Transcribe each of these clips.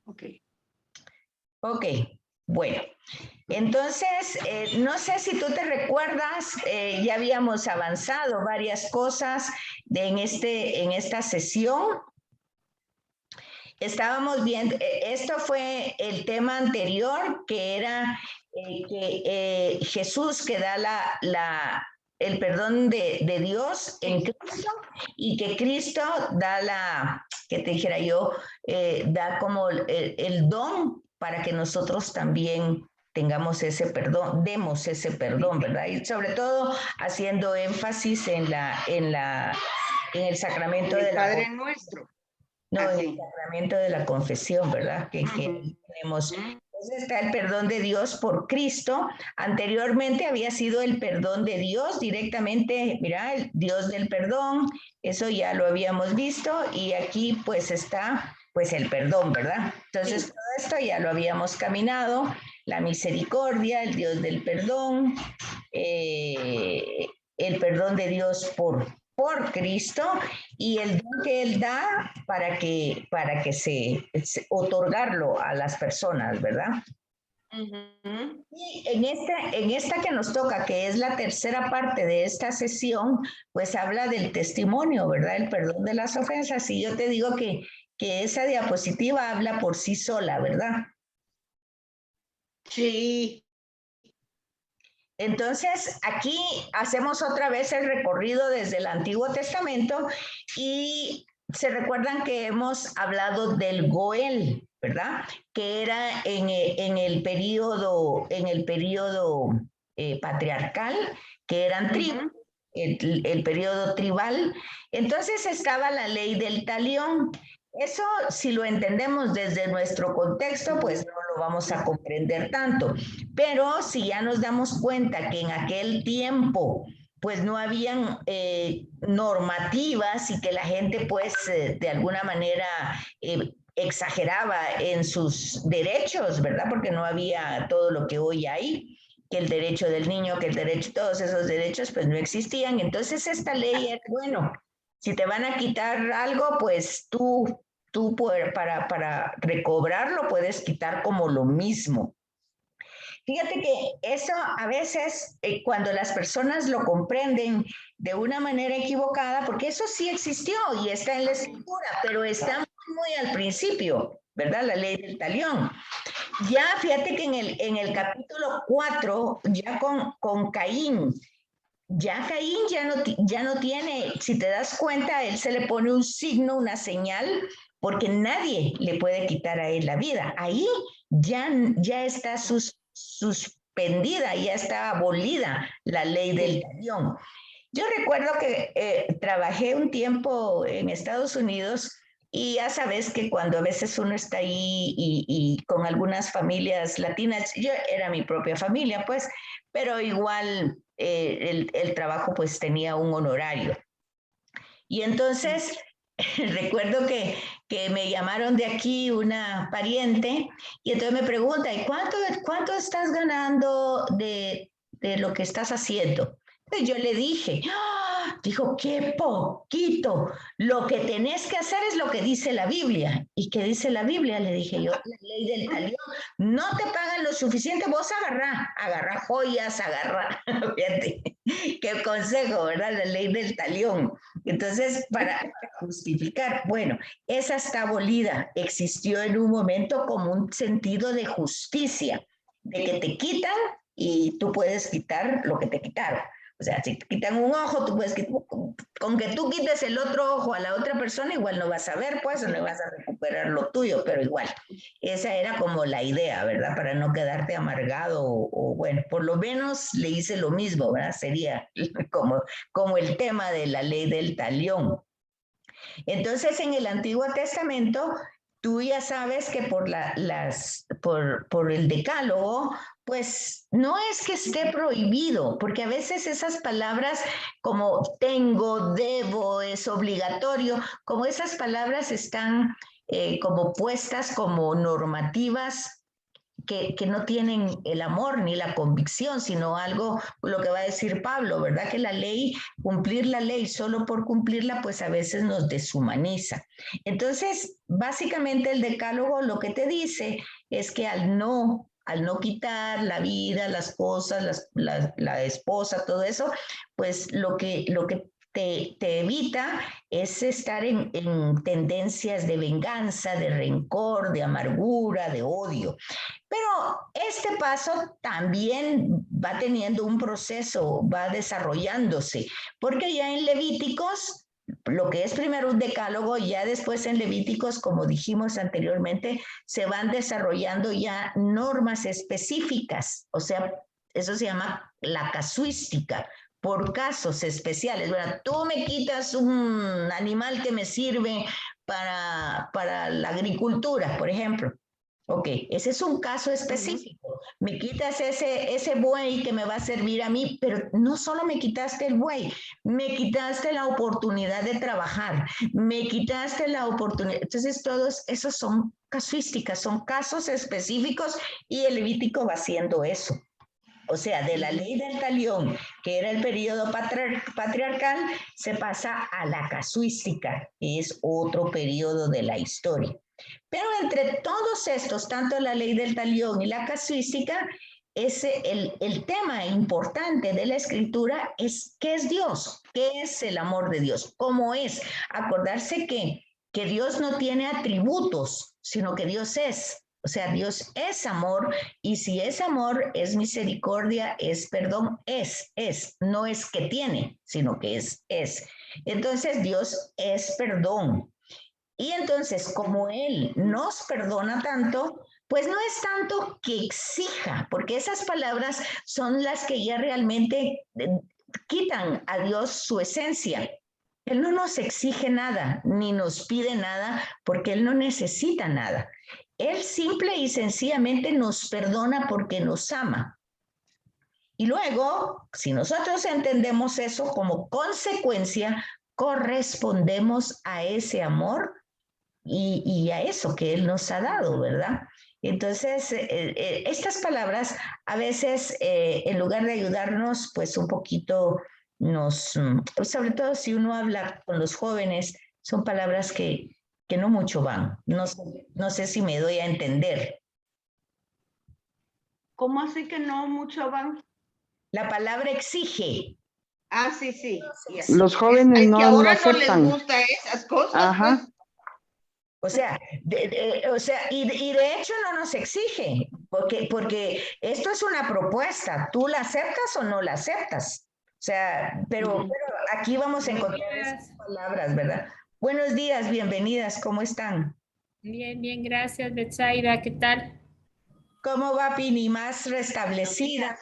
Ok. Ok, bueno. Entonces, no sé si tú te recuerdas, ya habíamos avanzado varias cosas en esta sesión. Estábamos viendo, esto fue el tema anterior, que era que Jesús que da el perdón de Dios en Cristo y que Cristo da que te dijera yo, da como el don para que nosotros también tengamos ese perdón, demos ese perdón, ¿verdad? Y sobre todo haciendo énfasis en el sacramento de El la Padre Nuestro. no, en el Así. sacramento de la confesión, ¿verdad? Que ahí tenemos. Entonces está el perdón de Dios por Cristo. Anteriormente había sido el perdón de Dios directamente, mira, el Dios del perdón, eso ya lo habíamos visto, y aquí pues está pues el perdón, ¿verdad? Entonces todo esto ya lo habíamos caminado, la misericordia, el Dios del perdón, el perdón de Dios por Cristo y el don que Él da para que otorgarlo a las personas, ¿verdad? Y en esta que nos toca, que es la tercera parte de esta sesión, pues habla del testimonio, ¿verdad? El perdón de las ofensas. Y yo te digo que esa diapositiva habla por sí sola, ¿verdad? Sí. Entonces, aquí hacemos otra vez el recorrido desde el Antiguo Testamento y se recuerdan que hemos hablado del Goel, ¿verdad? Que era en el periodo patriarcal, que eran tribus, el periodo tribal. Entonces estaba la ley del talión. Eso, si lo entendemos desde nuestro contexto, pues no lo vamos a comprender tanto. Pero si ya nos damos cuenta que en aquel tiempo pues no habían normativas y que la gente pues de alguna manera exageraba en sus derechos, ¿verdad? Porque no había todo lo que hoy hay, que el derecho del niño, que el derecho, todos esos derechos pues no existían. Entonces esta ley era, bueno, si te van a quitar algo, pues tú para recobrarlo puedes quitar como lo mismo. Fíjate que eso a veces cuando las personas lo comprenden de una manera equivocada, porque eso sí existió y está en la escritura, pero está muy al principio, ¿verdad? La ley del talión. Ya fíjate que en el capítulo 4, ya con Caín, ya Caín ya no tiene, si te das cuenta, a él se le pone un signo, una señal, porque nadie le puede quitar a él la vida. Ahí ya está suspendida, ya está abolida la ley del talión. Yo recuerdo que trabajé un tiempo en Estados Unidos y ya sabes que cuando a veces uno está ahí y con algunas familias latinas, yo era mi propia familia, pues, pero igual el trabajo pues tenía un honorario. Y entonces recuerdo que me llamaron de aquí una pariente y entonces me pregunta, ¿y cuánto estás ganando de lo que estás haciendo? Entonces yo le dije, ¡ah! Dijo, qué poquito, lo que tenés que hacer es lo que dice la Biblia. ¿Y qué dice la Biblia? Le dije yo, la ley del talión, no te pagan lo suficiente, vos agarra joyas, agarra, fíjate, qué consejo, ¿verdad? La ley del talión. Entonces, para justificar, bueno, esa está abolida, existió en un momento como un sentido de justicia, de que te quitan y tú puedes quitar lo que te quitaron. O sea, si te quitan un ojo, tú puedes quitar, con que tú quites el otro ojo a la otra persona, igual no vas a ver, pues, o no vas a recuperar lo tuyo, pero igual. Esa era como la idea, ¿verdad? Para no quedarte amargado o bueno, por lo menos le hice lo mismo, ¿verdad? Sería como el tema de la ley del talión. Entonces, en el Antiguo Testamento, tú ya sabes que por el decálogo, pues no es que esté prohibido, porque a veces esas palabras como tengo, debo, es obligatorio, como esas palabras están como puestas como normativas que no tienen el amor ni la convicción, sino algo, lo que va a decir Pablo, ¿verdad? Que la ley, cumplir la ley solo por cumplirla, pues a veces nos deshumaniza. Entonces, básicamente el decálogo lo que te dice es que al no quitar la vida, las cosas, la esposa, todo eso, pues lo que te evita es estar en tendencias de venganza, de rencor, de amargura, de odio. Pero este paso también va teniendo un proceso, va desarrollándose, porque ya en Levíticos, lo que es primero un decálogo, ya después en Levíticos, como dijimos anteriormente, se van desarrollando ya normas específicas, o sea, eso se llama la casuística, por casos especiales. Bueno, tú me quitas un animal que me sirve para la agricultura, por ejemplo. Ok, ese es un caso específico. Me quitas ese buey que me va a servir a mí, pero no solo me quitaste el buey, me quitaste la oportunidad de trabajar, me quitaste la oportunidad. Entonces, todos esos son casuísticas, son casos específicos y el Levítico va haciendo eso. O sea, de la ley del talión, que era el periodo patriarcal, se pasa a la casuística, que es otro periodo de la historia. Pero entre todos estos, tanto la ley del talión y la casuística, el tema importante de la escritura es qué es Dios, qué es el amor de Dios, cómo es. Acordarse que Dios no tiene atributos, sino que Dios es. O sea, Dios es amor y si es amor, es misericordia, es perdón, no es que tiene, sino que es. Entonces Dios es perdón. Y entonces, como Él nos perdona tanto, pues no es tanto que exija, porque esas palabras son las que ya realmente quitan a Dios su esencia. Él no nos exige nada, ni nos pide nada, porque Él no necesita nada. Él simple y sencillamente nos perdona porque nos ama. Y luego, si nosotros entendemos eso como consecuencia, correspondemos a ese amor y a eso que Él nos ha dado, ¿verdad? Entonces, estas palabras a veces, en lugar de ayudarnos, pues un poquito sobre todo si uno habla con los jóvenes, son palabras que no mucho van. No sé si me doy a entender. ¿Cómo así que no mucho van? La palabra exige. Ah, sí, sí. Los jóvenes es que no ahora lo aceptan. no les gusta esas cosas, Ajá. pues. O sea, y de hecho no nos exige, porque esto es una propuesta, ¿tú la aceptas o no la aceptas? O sea, pero aquí vamos a encontrar esas palabras, ¿verdad? Buenos días, bienvenidas, ¿cómo están? Bien, bien, gracias, Betsaida. ¿Qué tal? ¿Cómo va Pini? ¿Más restablecida?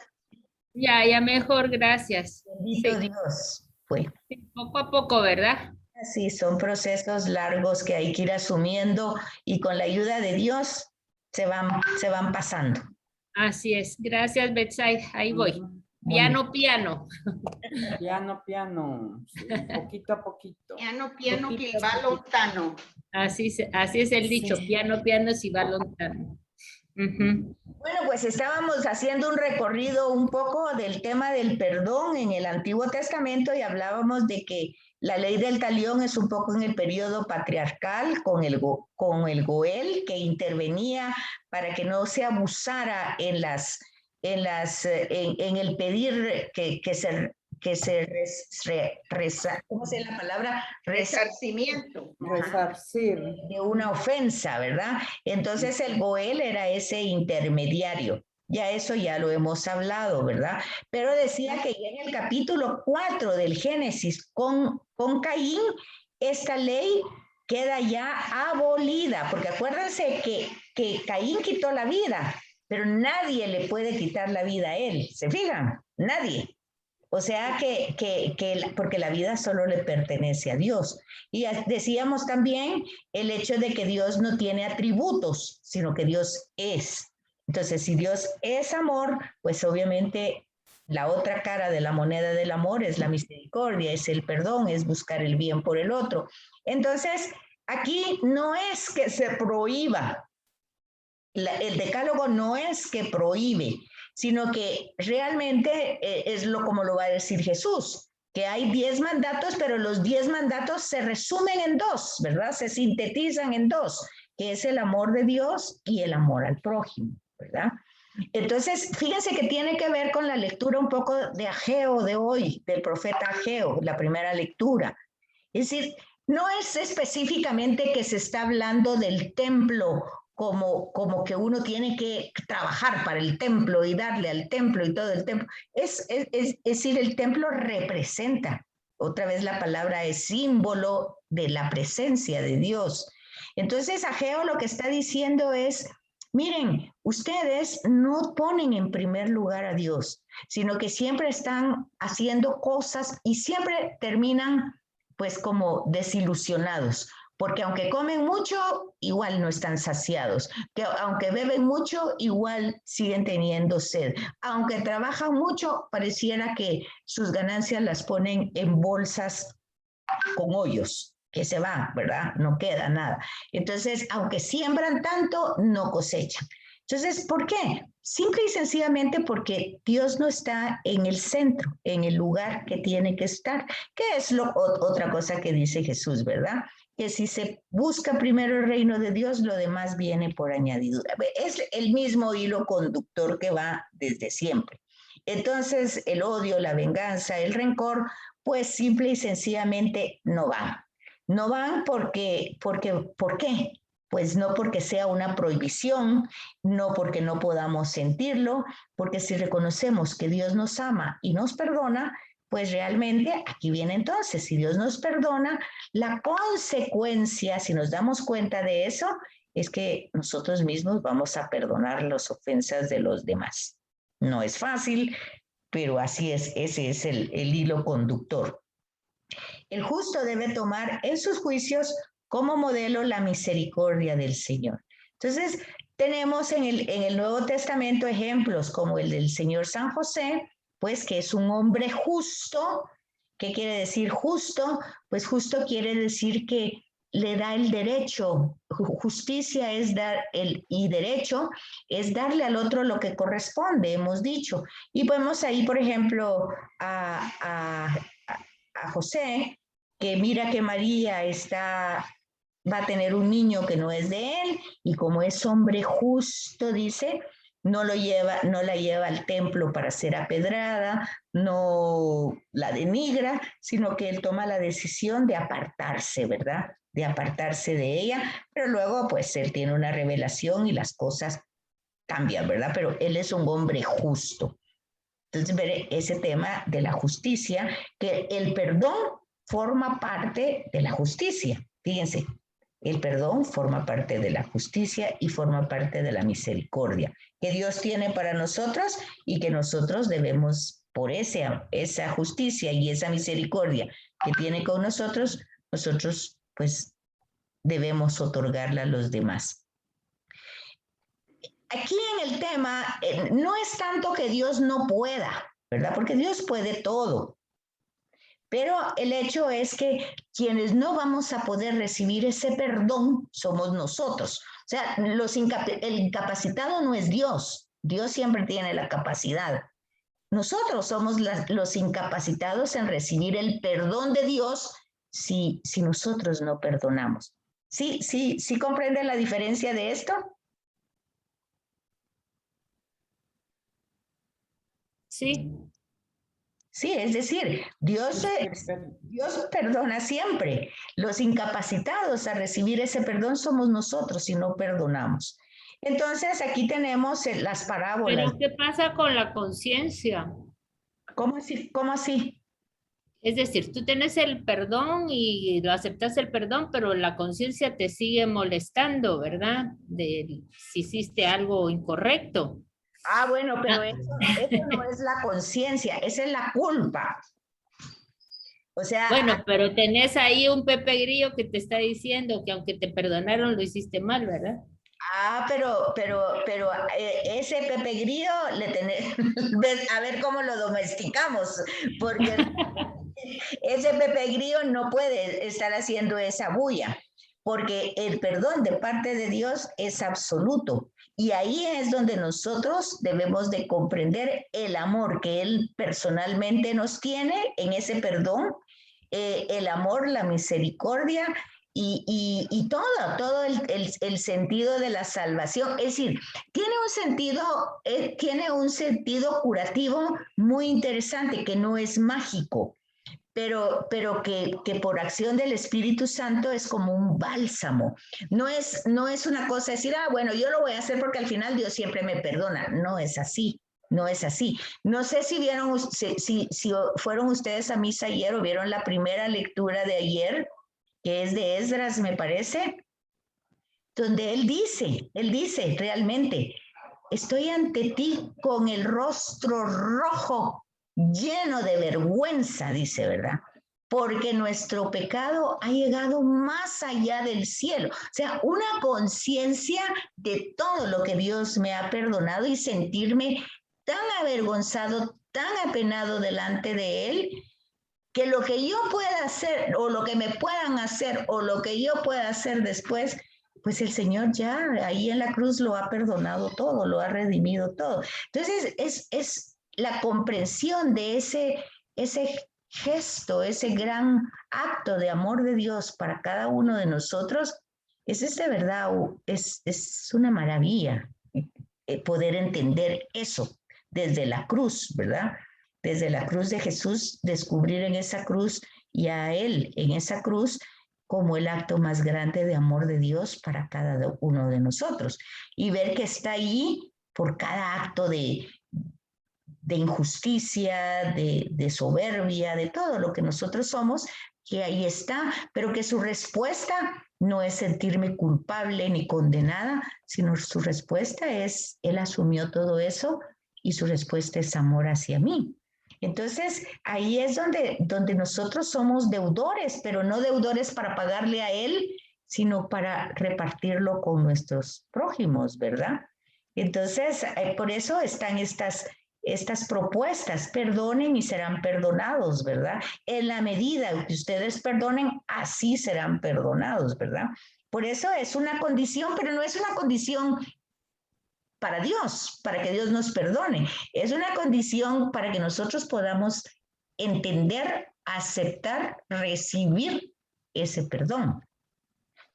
Ya mejor, gracias. Bendito Sí, Dios. Pues poco a poco, ¿verdad? sí, son procesos largos que hay que ir asumiendo y con la ayuda de Dios se van pasando. Así es. Gracias, Betsaida. Ahí voy. Piano, piano. Piano, piano. Sí, poquito a poquito. Piano, Poquito que a va poquito. lontano. Así es el dicho. Sí. Piano, piano, si va lontano. Bueno, pues estábamos haciendo un recorrido un poco del tema del perdón en el Antiguo Testamento y hablábamos de que la ley del talión es un poco en el periodo patriarcal con el Goel que intervenía para que no se abusara en el pedir que se ¿cómo se llama la palabra? Resarcimiento. Resarcir. De una ofensa, ¿verdad? Entonces el Goel era ese intermediario. Ya eso ya lo hemos hablado, ¿verdad? Pero decía que ya en el capítulo 4 del Génesis con Caín, esta ley queda ya abolida, porque acuérdense que Caín quitó la vida, pero nadie le puede quitar la vida a él, ¿se fijan? Nadie. O sea porque la vida solo le pertenece a Dios. Y decíamos también el hecho de que Dios no tiene atributos, sino que Dios es. Entonces, si Dios es amor, pues obviamente la otra cara de la moneda del amor es la misericordia, es el perdón, es buscar el bien por el otro. Entonces, aquí no es que se prohíba el decálogo no es que prohíbe, sino que realmente es como lo va a decir Jesús, que hay 10 mandatos, pero los 10 mandatos se resumen en 2, ¿verdad? Se sintetizan en 2, que es el amor de Dios y el amor al prójimo, ¿verdad? Entonces, fíjense que tiene que ver con la lectura un poco de Ageo de hoy, del profeta Ageo, la primera lectura. Es decir, no es específicamente que se está hablando del templo como que uno tiene que trabajar para el templo y darle al templo y todo el templo. Es decir, el templo representa, otra vez la palabra es símbolo de la presencia de Dios. Entonces, Ageo lo que está diciendo es, miren, ustedes no ponen en primer lugar a Dios, sino que siempre están haciendo cosas y siempre terminan pues como desilusionados, porque aunque comen mucho, igual no están saciados, que aunque beben mucho, igual siguen teniendo sed, aunque trabajan mucho, pareciera que sus ganancias las ponen en bolsas con hoyos, que se van, ¿verdad? No queda nada. Entonces, aunque siembran tanto, no cosechan. Entonces, ¿por qué? Simple y sencillamente porque Dios no está en el centro, en el lugar que tiene que estar, que es otra cosa que dice Jesús, ¿verdad? Que si se busca primero el reino de Dios, lo demás viene por añadidura. Es el mismo hilo conductor que va desde siempre. Entonces, el odio, la venganza, el rencor, pues simple y sencillamente no van. No van ¿por qué? Pues no porque sea una prohibición, no porque no podamos sentirlo, porque si reconocemos que Dios nos ama y nos perdona, pues realmente aquí viene entonces, si Dios nos perdona, la consecuencia, si nos damos cuenta de eso, es que nosotros mismos vamos a perdonar las ofensas de los demás. No es fácil, pero así es, ese es el hilo conductor. El justo debe tomar en sus juicios como modelo la misericordia del Señor. Entonces, tenemos en el Nuevo Testamento ejemplos como el del Señor San José, pues que es un hombre justo. ¿Qué quiere decir justo? Pues justo quiere decir que le da el derecho. Justicia es dar y derecho es darle al otro lo que corresponde, hemos dicho. Y vemos ahí, por ejemplo, a José, que mira que María va a tener un niño que no es de él, y como es hombre justo, dice, no la lleva al templo para ser apedrada, no la denigra, sino que él toma la decisión de apartarse, ¿verdad? De apartarse de ella, pero luego pues él tiene una revelación y las cosas cambian, ¿verdad? Pero él es un hombre justo. Entonces, ver ese tema de la justicia, que el perdón forma parte de la justicia. Fíjense, el perdón forma parte de la justicia y forma parte de la misericordia que Dios tiene para nosotros y que nosotros debemos, por esa justicia y esa misericordia que tiene con nosotros pues debemos otorgarla a los demás. Aquí en el tema no es tanto que Dios no pueda, ¿verdad? Porque Dios puede todo. Pero el hecho es que quienes no vamos a poder recibir ese perdón somos nosotros. O sea, el incapacitado no es Dios. Dios siempre tiene la capacidad. Nosotros somos los incapacitados en recibir el perdón de Dios si nosotros no perdonamos. ¿Sí comprenden la diferencia de esto? Sí. Sí, es decir, Dios perdona siempre. Los incapacitados a recibir ese perdón somos nosotros si no perdonamos. Entonces, aquí tenemos las parábolas. Pero ¿qué pasa con la conciencia? ¿Cómo así? Es decir, tú tienes el perdón y lo aceptas el perdón, pero la conciencia te sigue molestando, ¿verdad? De si hiciste algo incorrecto. Bueno, pero eso no es la conciencia, esa es la culpa. O sea, bueno, pero tenés ahí un Pepe Grillo que te está diciendo que aunque te perdonaron lo hiciste mal, ¿verdad? pero ese Pepe Grillo a ver cómo lo domesticamos, porque ese Pepe Grillo no puede estar haciendo esa bulla. porque el perdón de parte de Dios es absoluto. Y ahí es donde nosotros debemos de comprender el amor que Él personalmente nos tiene en ese perdón, el amor, la misericordia y todo el sentido de la salvación. Es decir, tiene un sentido curativo muy interesante que no es mágico, pero que por acción del Espíritu Santo es como un bálsamo. No es una cosa decir, bueno, yo lo voy a hacer porque al final Dios siempre me perdona. No es así, no es así. No sé si vieron, si fueron ustedes a misa ayer o vieron la primera lectura de ayer, que es de Esdras, me parece, donde él dice realmente, estoy ante ti con el rostro rojo, lleno de vergüenza, dice, ¿verdad? Porque nuestro pecado ha llegado más allá del cielo. O sea, una conciencia de todo lo que Dios me ha perdonado y sentirme tan avergonzado, tan apenado delante de Él, que lo que yo pueda hacer o lo que me puedan hacer o lo que yo pueda hacer después, pues el Señor ya ahí en la cruz lo ha perdonado todo, lo ha redimido todo. Entonces es la comprensión de ese gesto, ese gran acto de amor de Dios para cada uno de nosotros, es de verdad, es una maravilla poder entender eso desde la cruz, ¿verdad? Desde la cruz de Jesús, descubrir en esa cruz y a Él en esa cruz como el acto más grande de amor de Dios para cada uno de nosotros. Y ver que está ahí por cada acto de injusticia, de soberbia, de todo lo que nosotros somos, que ahí está, pero que su respuesta no es sentirme culpable ni condenada, sino su respuesta es, Él asumió todo eso y su respuesta es amor hacia mí. Entonces, ahí es donde nosotros somos deudores, pero no deudores para pagarle a Él, sino para repartirlo con nuestros prójimos, ¿verdad? Entonces, por eso están estas propuestas, perdonen y serán perdonados, ¿verdad? En la medida que ustedes perdonen, así serán perdonados, ¿verdad? Por eso es una condición, pero no es una condición para Dios, para que Dios nos perdone. Es una condición para que nosotros podamos entender, aceptar, recibir ese perdón.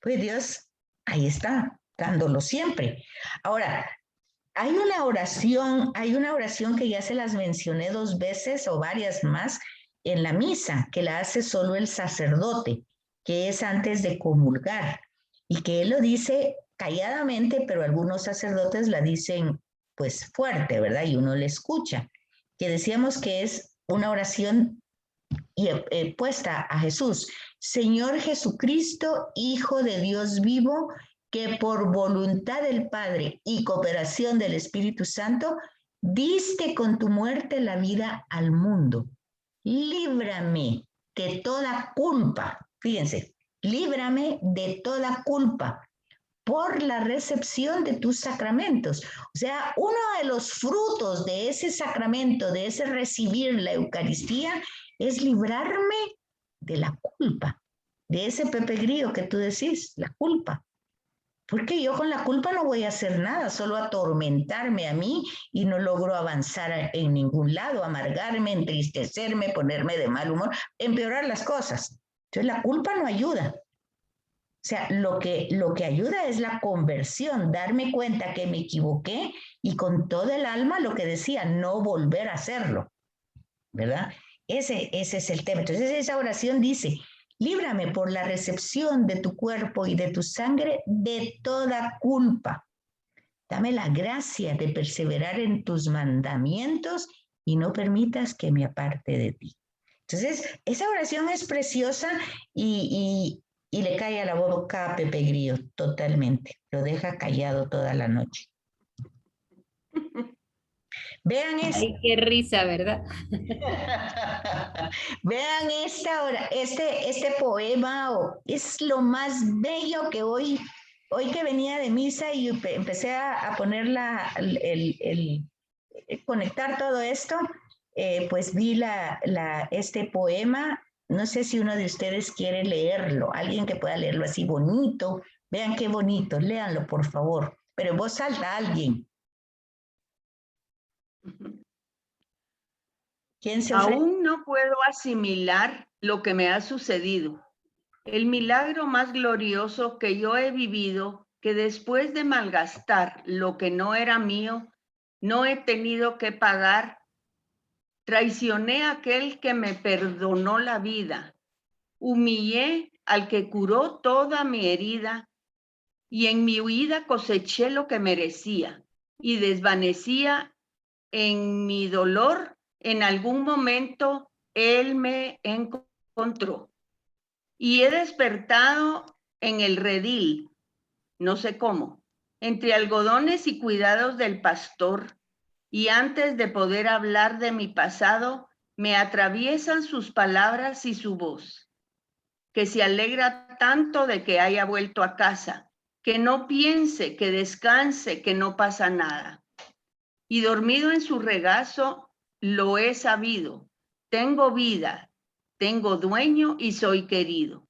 Pues Dios ahí está, dándolo siempre. Ahora, hay una oración que ya se las mencioné 2 veces o varias más en la misa, que la hace solo el sacerdote, que es antes de comulgar, y que él lo dice calladamente, pero algunos sacerdotes la dicen pues fuerte, ¿verdad? Y uno le escucha, que decíamos que es una oración puesta a Jesús. Señor Jesucristo, Hijo de Dios vivo, que por voluntad del Padre y cooperación del Espíritu Santo, diste con tu muerte la vida al mundo. Líbrame de toda culpa, fíjense, líbrame de toda culpa por la recepción de tus sacramentos. O sea, uno de los frutos de ese sacramento, de ese recibir la Eucaristía, es librarme de la culpa, de ese Pepe Grillo que tú decís, la culpa. Porque yo con la culpa no voy a hacer nada, solo atormentarme a mí y no logro avanzar en ningún lado, amargarme, entristecerme, ponerme de mal humor, empeorar las cosas. Entonces la culpa no ayuda. O sea, lo que ayuda es la conversión, darme cuenta que me equivoqué y con todo el alma lo que decía, no volver a hacerlo, ¿verdad? Ese es el tema. Entonces esa oración dice, líbrame por la recepción de tu cuerpo y de tu sangre de toda culpa. Dame la gracia de perseverar en tus mandamientos y no permitas que me aparte de ti. Entonces, esa oración es preciosa y le cae a la boca a Pepe Grillo totalmente. Lo deja callado toda la noche. Vean esto. Ay, qué risa, ¿verdad? Vean este poema, es lo más bello que hoy que venía de misa y empecé a poner conectar todo esto, pues vi este poema no sé si uno de ustedes quiere leerlo, alguien que pueda leerlo así bonito. Vean qué bonito, léanlo por favor, pero en voz alta alguien. ¿Quién se ofrece? Aún no puedo asimilar lo que me ha sucedido. El milagro más glorioso que yo he vivido, que después de malgastar lo que no era mío, no he tenido que pagar. Traicioné a aquel que me perdonó la vida. Humillé al que curó toda mi herida y en mi huida coseché lo que merecía y desvanecía en mi dolor. En algún momento él me encontró y he despertado en el redil, no sé cómo, entre algodones y cuidados del pastor, y antes de poder hablar de mi pasado, me atraviesan sus palabras y su voz, que se alegra tanto de que haya vuelto a casa, que no piense, que descanse, que no pasa nada. Y dormido en su regazo, lo he sabido. Tengo vida, tengo dueño y soy querido.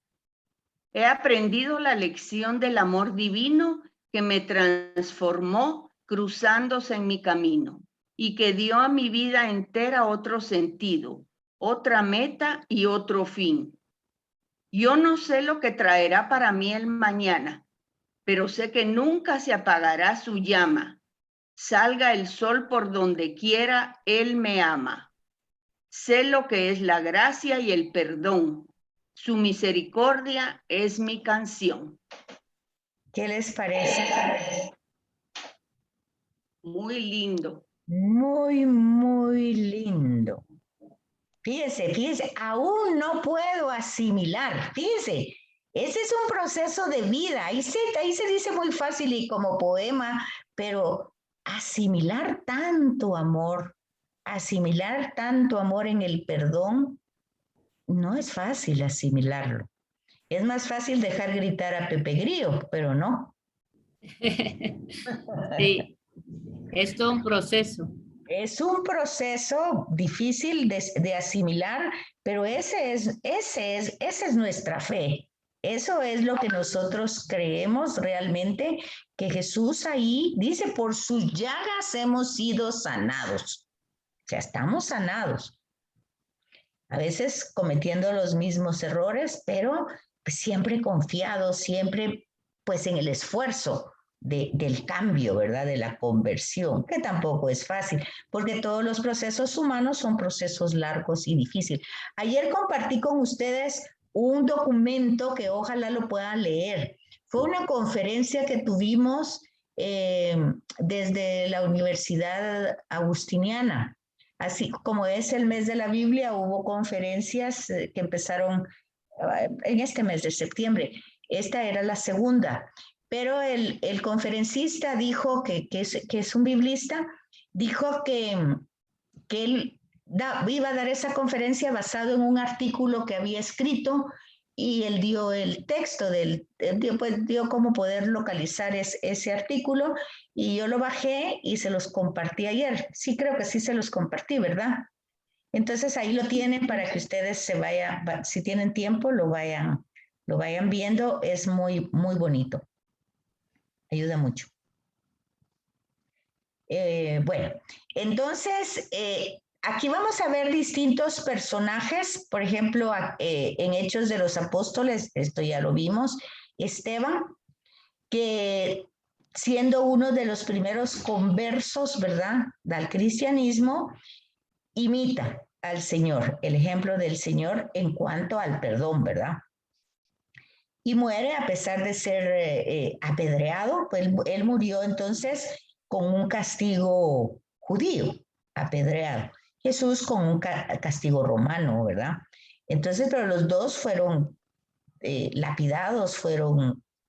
He aprendido la lección del amor divino que me transformó cruzándose en mi camino y que dio a mi vida entera otro sentido, otra meta y otro fin. Yo no sé lo que traerá para mí el mañana, pero sé que nunca se apagará su llama. Salga el sol por donde quiera, Él me ama. Sé lo que es la gracia y el perdón. Su misericordia es mi canción. ¿Qué les parece? Muy lindo. Muy, muy lindo. Fíjense, fíjense, aún no puedo asimilar. Fíjense, ese es un proceso de vida. Ahí se dice muy fácil y como poema, pero asimilar tanto amor en el perdón, no es fácil asimilarlo. Es más fácil dejar gritar a Pepe Grillo, pero no. Sí, es todo un proceso. Es un proceso difícil de asimilar, pero esa es nuestra fe. Eso es lo que nosotros creemos realmente, que Jesús ahí dice, por sus llagas hemos sido sanados. O sea, estamos sanados. A veces cometiendo los mismos errores, pero siempre confiados, siempre pues en el esfuerzo del cambio, ¿verdad? De la conversión, que tampoco es fácil, porque todos los procesos humanos son procesos largos y difíciles. Ayer compartí con ustedes un documento que ojalá lo puedan leer. Fue una conferencia que tuvimos desde la Universidad Agustiniana. Así como es el mes de la Biblia, hubo conferencias que empezaron en este mes de septiembre. Esta era la segunda, pero el conferencista dijo que es un biblista, dijo que él iba a dar esa conferencia basado en un artículo que había escrito y él dio el texto, dio cómo poder localizar ese artículo y yo lo bajé y se los compartí ayer. Sí, creo que sí se los compartí, ¿verdad? Entonces ahí lo tienen para que ustedes si tienen tiempo, lo vayan viendo. Es muy, muy bonito. Ayuda mucho. Bueno, entonces aquí vamos a ver distintos personajes, por ejemplo, en Hechos de los Apóstoles, esto ya lo vimos, Esteban, que siendo uno de los primeros conversos, ¿verdad?, al cristianismo, imita al Señor, el ejemplo del Señor en cuanto al perdón, ¿verdad? Y muere a pesar de ser apedreado, pues él murió entonces con un castigo judío, apedreado. Jesús con un castigo romano, ¿verdad? Entonces, pero los dos fueron lapidados,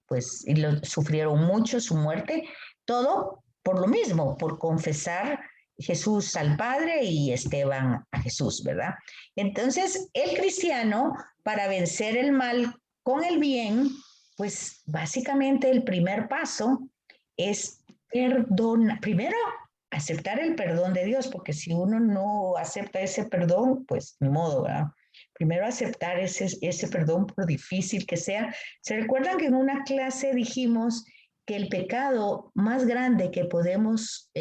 pues, y sufrieron mucho su muerte, todo por lo mismo, por confesar Jesús al Padre y Esteban a Jesús, ¿verdad? Entonces, el cristiano, para vencer el mal con el bien, pues básicamente el primer paso es perdonar. Primero, aceptar el perdón de Dios, porque si uno no acepta ese perdón, pues ni modo, ¿verdad? Primero aceptar ese perdón, por difícil que sea. ¿Se recuerdan que en una clase dijimos que el pecado más grande que podemos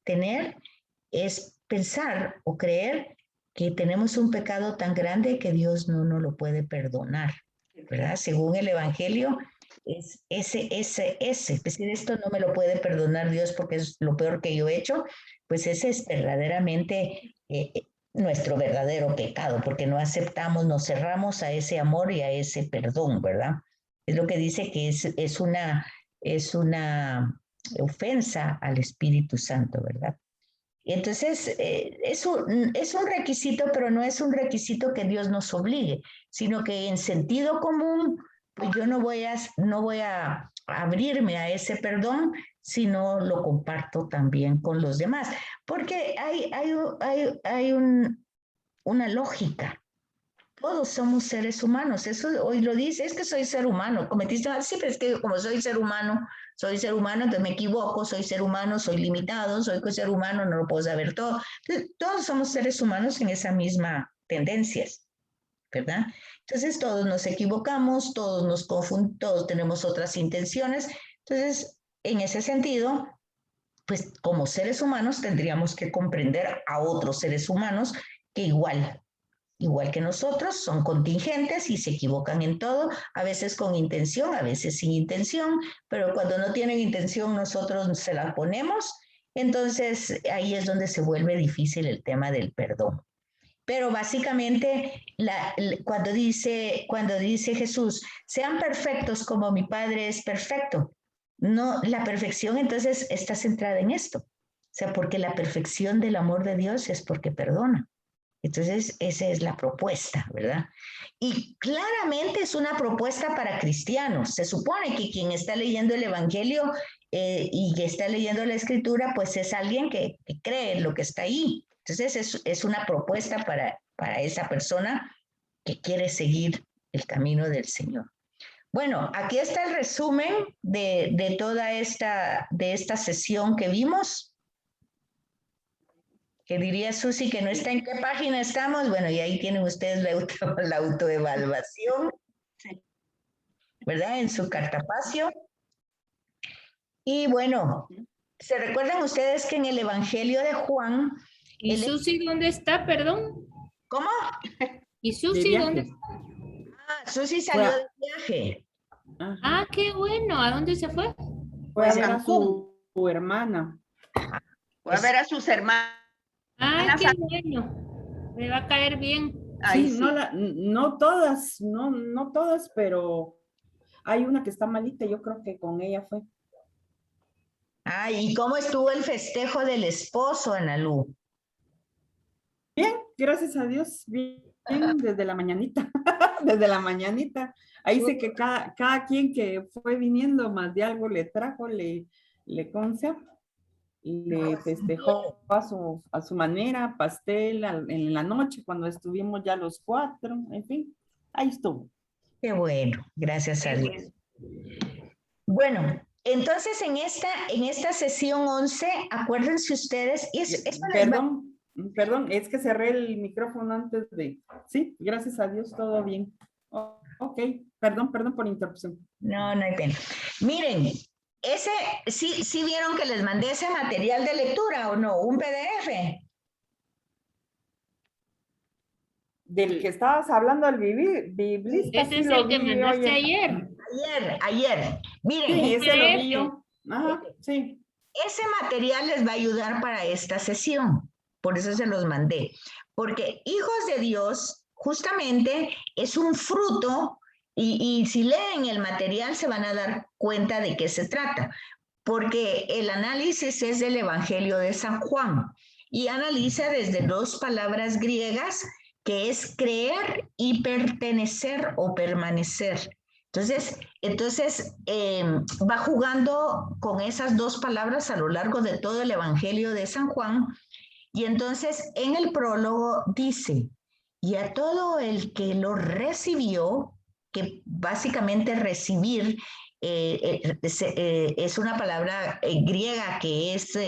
tener es pensar o creer que tenemos un pecado tan grande que Dios no nos lo puede perdonar, ¿verdad? Según el Evangelio, es ese, es decir, esto no me lo puede perdonar Dios porque es lo peor que yo he hecho, pues ese es verdaderamente nuestro verdadero pecado, porque no aceptamos, nos cerramos a ese amor y a ese perdón, ¿verdad? Es lo que dice que es una ofensa al Espíritu Santo, ¿verdad? Entonces, es un requisito, pero no es un requisito que Dios nos obligue, sino que en sentido común, pues yo no voy a abrirme a ese perdón si no lo comparto también con los demás, porque hay una lógica. Todos somos seres humanos, eso hoy lo dice, es que soy ser humano, cometiste mal, sí, pero es que como soy ser humano, entonces me equivoco, soy ser humano, soy limitado, soy ser humano, no lo puedo saber todo. Entonces, todos somos seres humanos en esa misma tendencias, ¿verdad? Entonces todos nos equivocamos, todos nos confundimos, todos tenemos otras intenciones. Entonces, en ese sentido, pues como seres humanos tendríamos que comprender a otros seres humanos que igual que nosotros, son contingentes y se equivocan en todo, a veces con intención, a veces sin intención, pero cuando no tienen intención nosotros se la ponemos, entonces ahí es donde se vuelve difícil el tema del perdón. Pero básicamente cuando dice Jesús, sean perfectos como mi Padre es perfecto, no, la perfección entonces está centrada en esto, o sea, porque la perfección del amor de Dios es porque perdona. Entonces, esa es la propuesta, ¿verdad? Y claramente es una propuesta para cristianos. Se supone que quien está leyendo el Evangelio y que está leyendo la Escritura, pues es alguien que cree en lo que está ahí. Entonces, es una propuesta para esa persona que quiere seguir el camino del Señor. Bueno, aquí está el resumen de toda esta sesión que vimos. Que diría Susi que no está en qué página estamos. Bueno, y ahí tienen ustedes la autoevaluación, ¿verdad? En su cartapacio. Y bueno, ¿se recuerdan ustedes que en el Evangelio de Juan... ¿Y Susi dónde está, perdón? ¿Cómo? ¿Y Susi dónde está? Ah, Susi salió de viaje. Ajá. Ah, qué bueno. ¿A dónde se fue? Fue a ver a su hermana. Fue a ver a sus hermanas. Ah, qué bueno. Me va a caer bien. Ay, Sí, sí. no todas, no todas, pero hay una que está malita, yo creo que con ella fue. Ah, ¿y cómo estuvo el festejo del esposo, Analú? Bien, gracias a Dios, bien, desde la mañanita, desde la mañanita. Ahí sé que cada quien que fue viniendo más de algo le trajo, le festejó a su manera, pastel en la noche cuando estuvimos ya los 4, en fin, ahí estuvo. Qué bueno, gracias a Dios. Bueno, entonces en esta sesión 11, acuérdense ustedes, Perdón, es que cerré el micrófono antes de... Sí, gracias a Dios, todo bien. Ok, perdón por interrupción. No hay pena. Miren, sí vieron que les mandé ese material de lectura o no, un PDF. Del que estabas hablando al biblista. Ese es el que mandaste ayer. Ayer. Miren. Sí, ese lo vi yo. Ajá, sí. Ese material les va a ayudar para esta sesión. Por eso se los mandé. Porque hijos de Dios, justamente, es un fruto, y si leen el material se van a dar cuenta de qué se trata. Porque el análisis es del Evangelio de San Juan y analiza desde dos palabras griegas que es creer y pertenecer o permanecer. Entonces va jugando con esas dos palabras a lo largo de todo el Evangelio de San Juan. Y entonces en el prólogo dice, y a todo el que lo recibió, que básicamente recibir es una palabra griega que es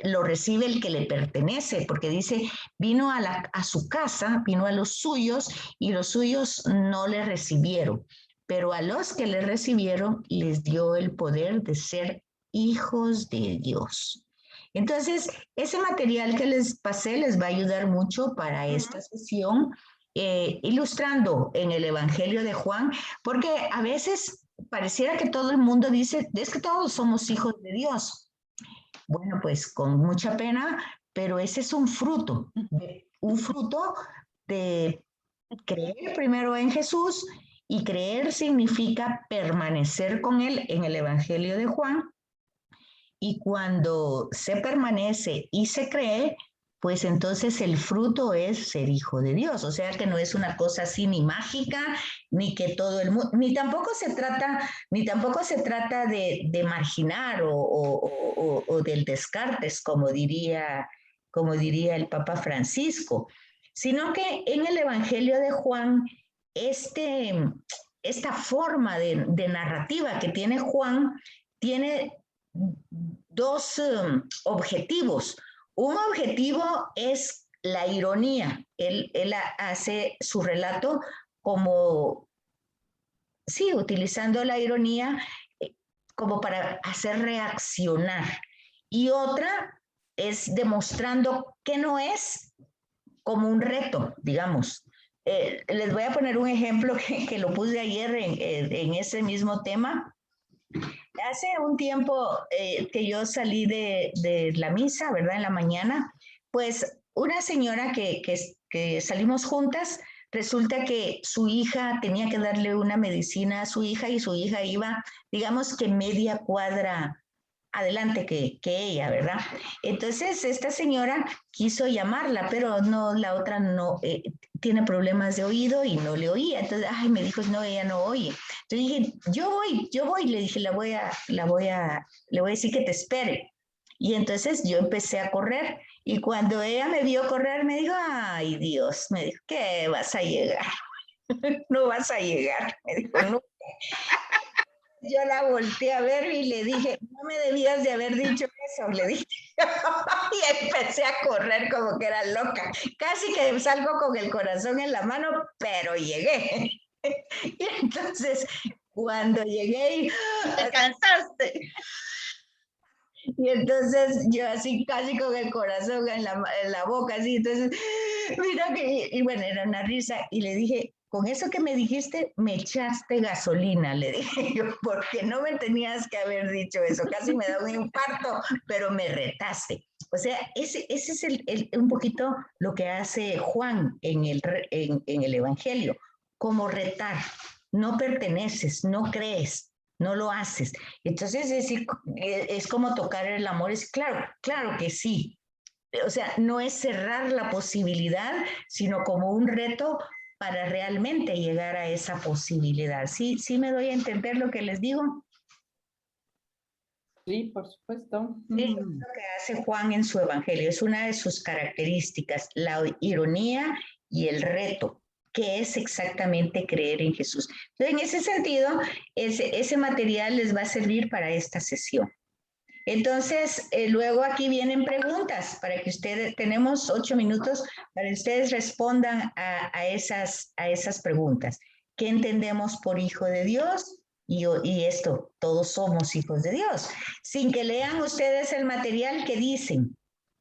lo recibe el que le pertenece, porque dice, vino a su casa, vino a los suyos y los suyos no le recibieron, pero a los que le recibieron les dio el poder de ser hijos de Dios. Entonces, ese material que les pasé les va a ayudar mucho para esta sesión, ilustrando en el Evangelio de Juan, porque a veces pareciera que todo el mundo dice, es que todos somos hijos de Dios. Bueno, pues con mucha pena, pero ese es un fruto de creer primero en Jesús, y creer significa permanecer con Él en el Evangelio de Juan. Y cuando se permanece y se cree, pues entonces el fruto es ser hijo de Dios. O sea que no es una cosa así ni mágica, ni que todo el mundo, ni tampoco se trata de marginar o del descartes, como diría el Papa Francisco, sino que en el Evangelio de Juan, esta forma de narrativa que tiene Juan, tiene dos objetivos. Un objetivo es la ironía. Él hace su relato como, sí, utilizando la ironía como para hacer reaccionar. Y otra es demostrando que no es como un reto, digamos. Les voy a poner un ejemplo que lo puse ayer en ese mismo tema. Hace un tiempo que yo salí de la misa, ¿verdad? En la mañana, pues una señora que salimos juntas, resulta que su hija tenía que darle una medicina a su hija y su hija iba, digamos que media cuadra adelante que ella, ¿verdad? Entonces esta señora quiso llamarla, pero no, la otra no, tiene problemas de oído y no le oía. Entonces, me dijo, no, ella no oye. Entonces dije, yo voy, le dije, le voy a decir que te espere. Y entonces yo empecé a correr, y cuando ella me vio correr, me dijo, ay Dios, me dijo, ¿qué vas a llegar? No vas a llegar, me dijo, no. Yo la volteé a ver y le dije, no me debías de haber dicho eso, le dije. Y empecé a correr como que era loca. Casi que salgo con el corazón en la mano, pero llegué. Y entonces, cuando llegué... ¿Te cansaste? Y entonces yo así casi con el corazón en la boca, así, entonces, mira que, y bueno, era una risa, y le dije, con eso que me dijiste, me echaste gasolina, le dije yo, porque no me tenías que haber dicho eso, casi me da un infarto, pero me retaste. O sea, ese es un poquito lo que hace Juan en el Evangelio, como retar, no perteneces, no crees, no lo haces. Entonces es como tocar el amor, es claro que sí. O sea, no es cerrar la posibilidad, sino como un reto para realmente llegar a esa posibilidad. ¿Sí me doy a entender lo que les digo? Sí, por supuesto. Sí, es lo que hace Juan en su evangelio, es una de sus características, la ironía y el reto, que es exactamente creer en Jesús. Entonces, en ese sentido, ese material les va a servir para esta sesión. Entonces, luego aquí vienen preguntas para que ustedes, tenemos 8 minutos para que ustedes respondan a esas preguntas. ¿Qué entendemos por hijo de Dios? Y esto, todos somos hijos de Dios. Sin que lean ustedes el material que dicen,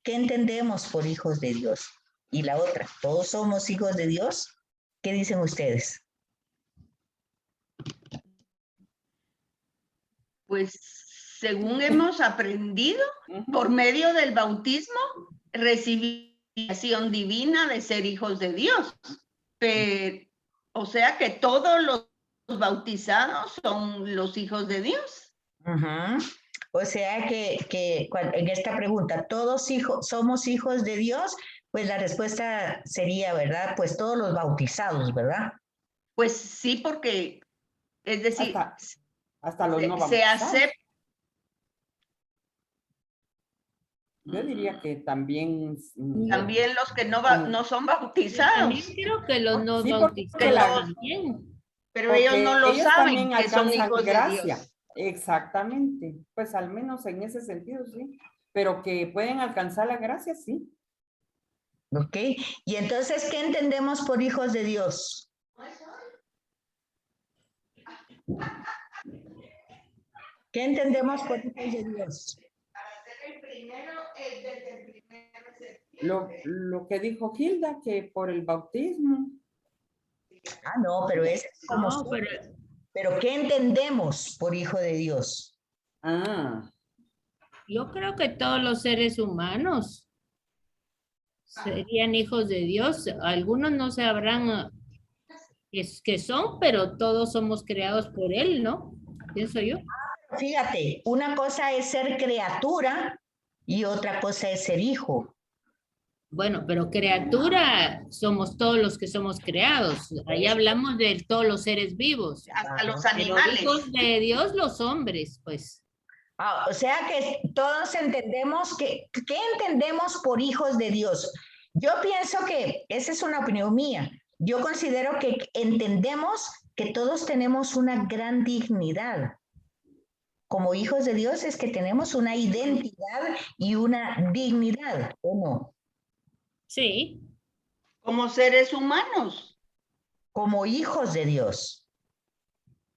¿qué entendemos por hijos de Dios? Y la otra, ¿todos somos hijos de Dios? ¿Qué dicen ustedes? Pues según hemos aprendido, por medio del bautismo, recibí la acción divina de ser hijos de Dios. O sea que todos los bautizados son los hijos de Dios. Uh-huh. O sea que en esta pregunta, ¿todos somos hijos de Dios? Pues la respuesta sería, ¿verdad? Pues todos los bautizados, ¿verdad? Pues sí, porque, es decir, hasta los no se acepta. Yo diría que también... También los que no son bautizados. También creo que los no bautizados también. Pero ellos no lo saben que son hijos gracia. de Dios. Exactamente. Pues al menos en ese sentido, sí. pero que pueden alcanzar la gracia, sí. ¿Ok? Y entonces, ¿qué entendemos por hijos de Dios? ¿Qué entendemos por hijos de Dios? Lo que dijo Hilda, que por el bautismo. Ah, no, pero es como... No, Pero ¿qué entendemos por hijo de Dios? Ah, yo creo que todos los seres humanos serían hijos de Dios. Algunos no sabrán que son, pero todos somos creados por Él, ¿no? Pienso yo. Fíjate, una cosa es ser criatura y otra cosa es ser hijo. Bueno, pero criatura somos todos los que somos creados. Ahí hablamos de todos los seres vivos. Hasta los Pero animales. hijos de Dios, los hombres, pues. O sea que todos entendemos ¿qué entendemos por hijos de Dios? Yo pienso que, esa es una opinión mía, yo considero que entendemos que todos tenemos una gran dignidad. Como hijos de Dios es que tenemos una identidad y una dignidad, ¿o no? Sí. Como seres humanos. Como hijos de Dios.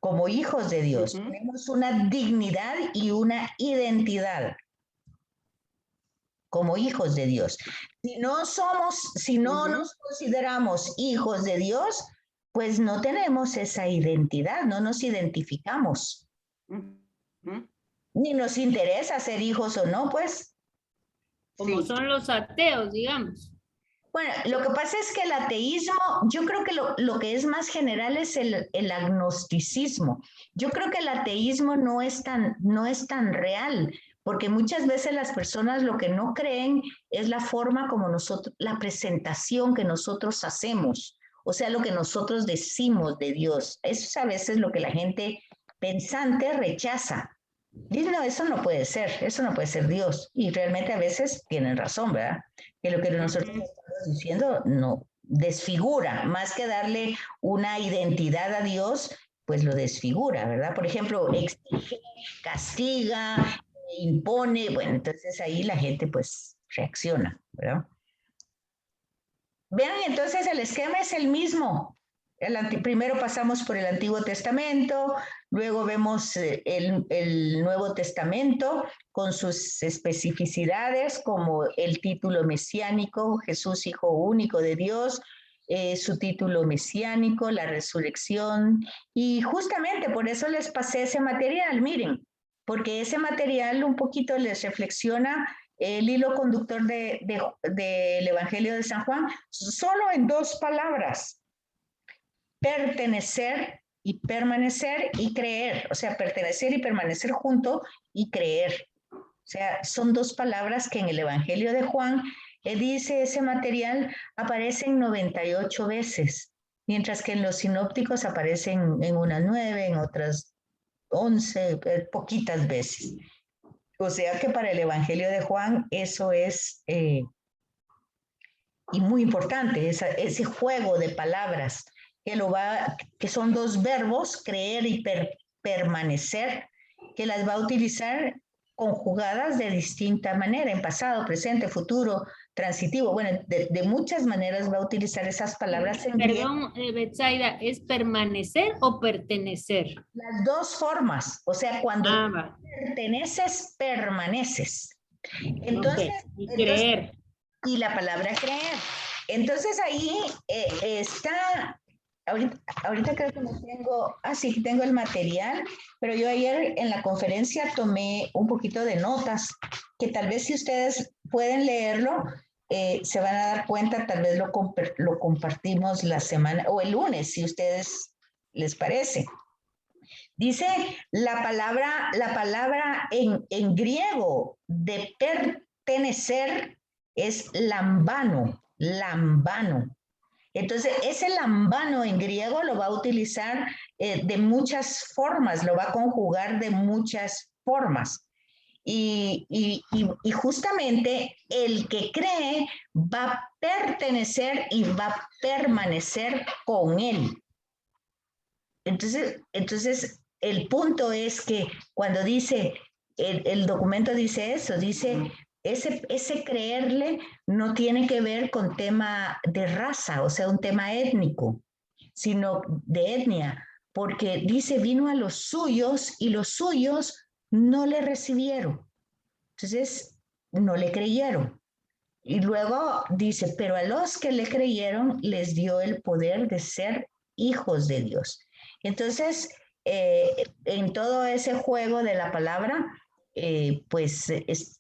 Como hijos de Dios. Tenemos una dignidad y una identidad. Como hijos de Dios. Si no nos consideramos hijos de Dios, pues no tenemos esa identidad, no nos identificamos. Ni nos interesa ser hijos o no, pues. Como son los ateos, digamos. Bueno, lo que pasa es que el ateísmo, yo creo que lo que es más general es el agnosticismo. Yo creo que el ateísmo no es tan real, porque muchas veces las personas lo que no creen es la forma como nosotros, la presentación que nosotros hacemos, o sea, lo que nosotros decimos de Dios. Eso es a veces lo que la gente pensante rechaza. Dice, no, eso no puede ser Dios. Y realmente a veces tienen razón, ¿verdad? Que lo que nosotros estamos diciendo no desfigura, más que darle una identidad a Dios, pues lo desfigura, ¿verdad? Por ejemplo, exige, castiga, impone, bueno, entonces ahí la gente pues reacciona, ¿verdad? Vean, entonces el esquema es el mismo. Primero pasamos por el Antiguo Testamento, luego vemos el Nuevo Testamento con sus especificidades como el título mesiánico, Jesús Hijo Único de Dios, su título mesiánico, la resurrección, y justamente por eso les pasé ese material, miren, porque ese material un poquito les reflexiona el hilo conductor del Evangelio de San Juan, solo en 2 palabras. Pertenecer y permanecer y creer, o sea, pertenecer y permanecer junto y creer. O sea, son 2 palabras que en el Evangelio de Juan, dice ese material, aparecen 98 veces, mientras que en los sinópticos aparecen en unas 9, en otras 11, poquitas veces. O sea que para el Evangelio de Juan eso es y muy importante, ese juego de palabras que son 2 verbos, creer y permanecer, que las va a utilizar conjugadas de distinta manera, en pasado, presente, futuro, transitivo. Bueno, de muchas maneras va a utilizar esas palabras en Perdón, Betsaida, ¿es permanecer o pertenecer? Las 2 formas, o sea, cuando perteneces, permaneces. Entonces, y creer. Y la palabra creer. Entonces ahí está, ahorita creo que no tengo, sí, tengo el material, pero yo ayer en la conferencia tomé un poquito de notas, que tal vez si ustedes pueden leerlo, se van a dar cuenta, tal vez lo compartimos la semana, o el lunes, si a ustedes les parece. Dice la palabra en griego de pertenecer es lambano. Entonces, ese lambano en griego lo va a utilizar de muchas formas, lo va a conjugar de muchas formas. Y justamente el que cree va a pertenecer y va a permanecer con él. Entonces el punto es que cuando dice, el documento dice eso, dice ese creerle no tiene que ver con tema de raza, o sea, un tema étnico, sino de etnia, porque dice, vino a los suyos y los suyos no le recibieron. Entonces, no le creyeron. Y luego dice, pero a los que le creyeron les dio el poder de ser hijos de Dios. Entonces, en todo ese juego de la palabra, pues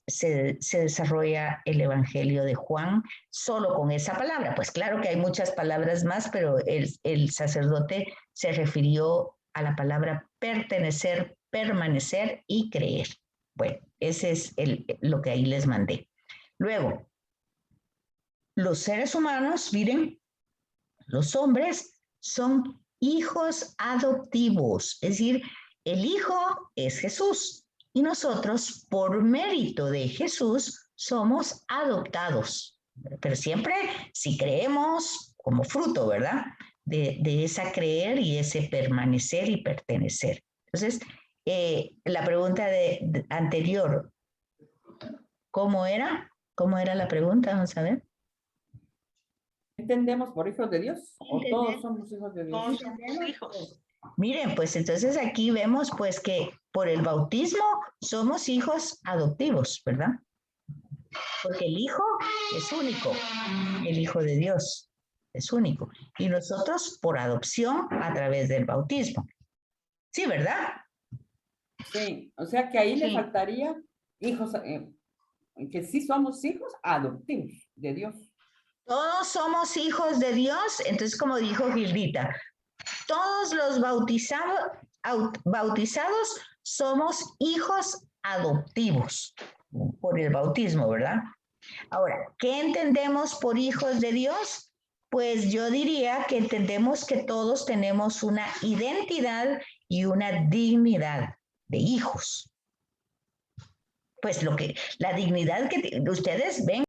se desarrolla el Evangelio de Juan solo con esa palabra. Pues claro que hay muchas palabras más, pero el sacerdote se refirió a la palabra pertenecer, permanecer y creer. Bueno, ese es lo que ahí les mandé. Luego, los seres humanos, miren, los hombres son hijos adoptivos, es decir, el hijo es Jesús y nosotros, por mérito de Jesús, somos adoptados. Pero siempre si creemos como fruto, ¿verdad? De esa creer y ese permanecer y pertenecer. Entonces, la pregunta anterior, ¿cómo era? ¿Cómo era la pregunta? Vamos a ver. ¿Entendemos por hijos de Dios? ¿O todos somos hijos de Dios? Todos somos hijos. Miren, pues entonces aquí vemos pues que por el bautismo somos hijos adoptivos, ¿verdad? Porque el hijo es único, el hijo de Dios es único. Y nosotros por adopción a través del bautismo. Sí, ¿verdad? Sí, o sea que ahí le Sí. faltaría hijos, que sí somos hijos adoptivos de Dios. Todos somos hijos de Dios, entonces como dijo Gildita, todos los bautizados somos hijos adoptivos por el bautismo, ¿verdad? Ahora, ¿qué entendemos por hijos de Dios? Pues yo diría que entendemos que todos tenemos una identidad y una dignidad de hijos. Pues la dignidad que ustedes ven